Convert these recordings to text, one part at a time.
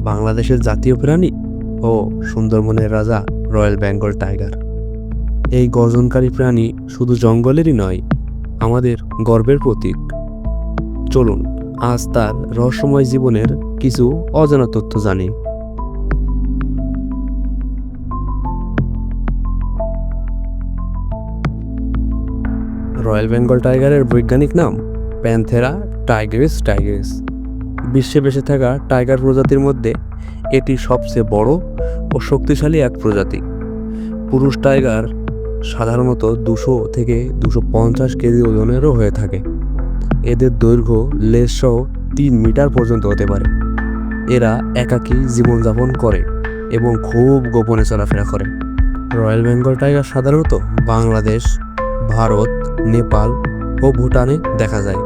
বাংলাদেশের জাতীয় প্রাণী ও সুন্দরবনের রাজা রয়্যাল বেঙ্গল টাইগার। এই গর্জনকারী প্রাণী শুধু জঙ্গলেরই নয়, আমাদের গর্বের প্রতীক। চলুন আজ তার রহস্যময় জীবনের কিছু অজানা তথ্য জানি। রয়্যাল বেঙ্গল টাইগারের বৈজ্ঞানিক নাম প্যান্থেরা টাইগ্রিস টাইগ্রিস। বিশ্বে বেঁচে থাকা টাইগার প্রজাতির মধ্যে এটি সবচেয়ে বড় ও শক্তিশালী এক প্রজাতি। পুরুষ টাইগার সাধারণত 200 থেকে 250 কেজি ওজনেরও হয়ে থাকে। এদের দৈর্ঘ্য লেজসহ 3 মিটার পর্যন্ত হতে পারে। এরা একাকী জীবনযাপন করে এবং খুব গোপনে চলাফেরা করে। রয়্যাল বেঙ্গল টাইগার সাধারণত বাংলাদেশ, ভারত, নেপাল ও ভুটানে দেখা যায়।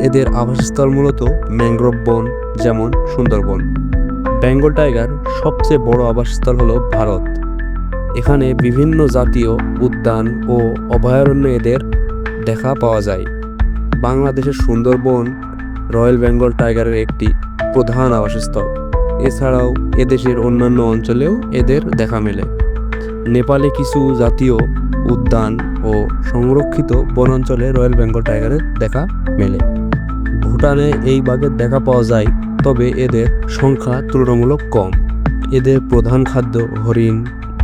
এদের আবাসস্থল মূলত ম্যানগ্রোভ বন, যেমন সুন্দরবন। বেঙ্গল টাইগার সবচেয়ে বড় আবাসস্থল হলো ভারত। এখানে বিভিন্ন জাতীয় উদ্যান ও অভয়ারণ্যে এদের দেখা পাওয়া যায়। বাংলাদেশের সুন্দরবন রয়্যাল বেঙ্গল টাইগারের একটি প্রধান আবাসস্থল। এছাড়াও এদেশের অন্যান্য অঞ্চলেও এদের দেখা মেলে। নেপালে কিছু জাতীয় উদ্যান ও সংরক্ষিত বনাঞ্চলে রয়্যাল বেঙ্গল টাইগারের দেখা মেলে। ভুটানে এই বাঘের দেখা পাওয়া যায়, তবে এদের সংখ্যা তুলনামূলক কম। এদের প্রধান খাদ্য হরিণ,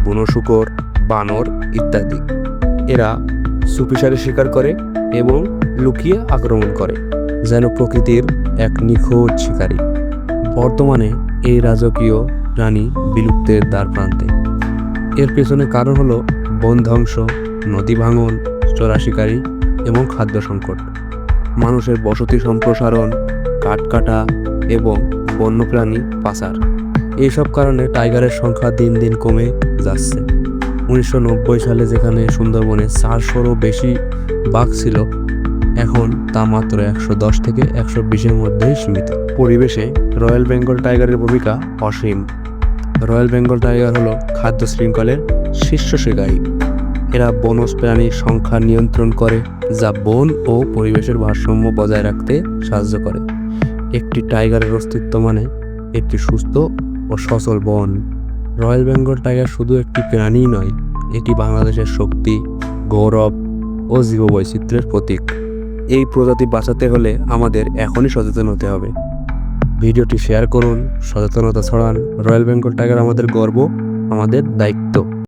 বুনো শূকর, বানর ইত্যাদি। এরা চুপিসারে শিকার করে এবং লুকিয়ে আক্রমণ করে, যেন প্রকৃতির এক নিখুঁত শিকারী। বর্তমানে এই রাজকীয় প্রাণী বিলুপ্তের দ্বারপ্রান্তে। এর পেছনে কারণ হলো বন ধ্বংস, নদী ভাঙন, চোরা শিকারী এবং খাদ্য সংকট। মানুষের বসতি সম্প্রসারণ, কাঠ কাটা এবং বন্যপ্রাণী পাচার, এইসব কারণে টাইগারের সংখ্যা দিন দিন কমে যাচ্ছে। 1990 সালে যেখানে সুন্দরবনে 400-রও বেশি বাঘ ছিল, এখন তা মাত্র 110 থেকে 120-এর মধ্যেই সীমিত। পরিবেশে রয়্যাল বেঙ্গল টাইগারের ভূমিকা অসীম। রয়্যাল বেঙ্গল টাইগার হলো খাদ্য শৃঙ্খলের শীর্ষ শিকারী। এরা বনজ প্রাণীর সংখ্যা নিয়ন্ত্রণ করে, যা বন ও পরিবেশের ভারসাম্য বজায় রাখতে সাহায্য করে। একটি টাইগারের অস্তিত্ব মানে একটি সুস্থ ও সচল বন। রয়্যাল বেঙ্গল টাইগার শুধু একটি প্রাণীই নয়, এটি বাংলাদেশের শক্তি, গৌরব ও জীববৈচিত্র্যের প্রতীক। এই প্রজাতি বাঁচাতে হলে আমাদের এখনই সচেতন হতে হবে। ভিডিওটি শেয়ার করুন, সচেতনতা ছড়ান। রয়্যাল বেঙ্গল টাইগার আমাদের গর্ব, আমাদের দায়িত্ব।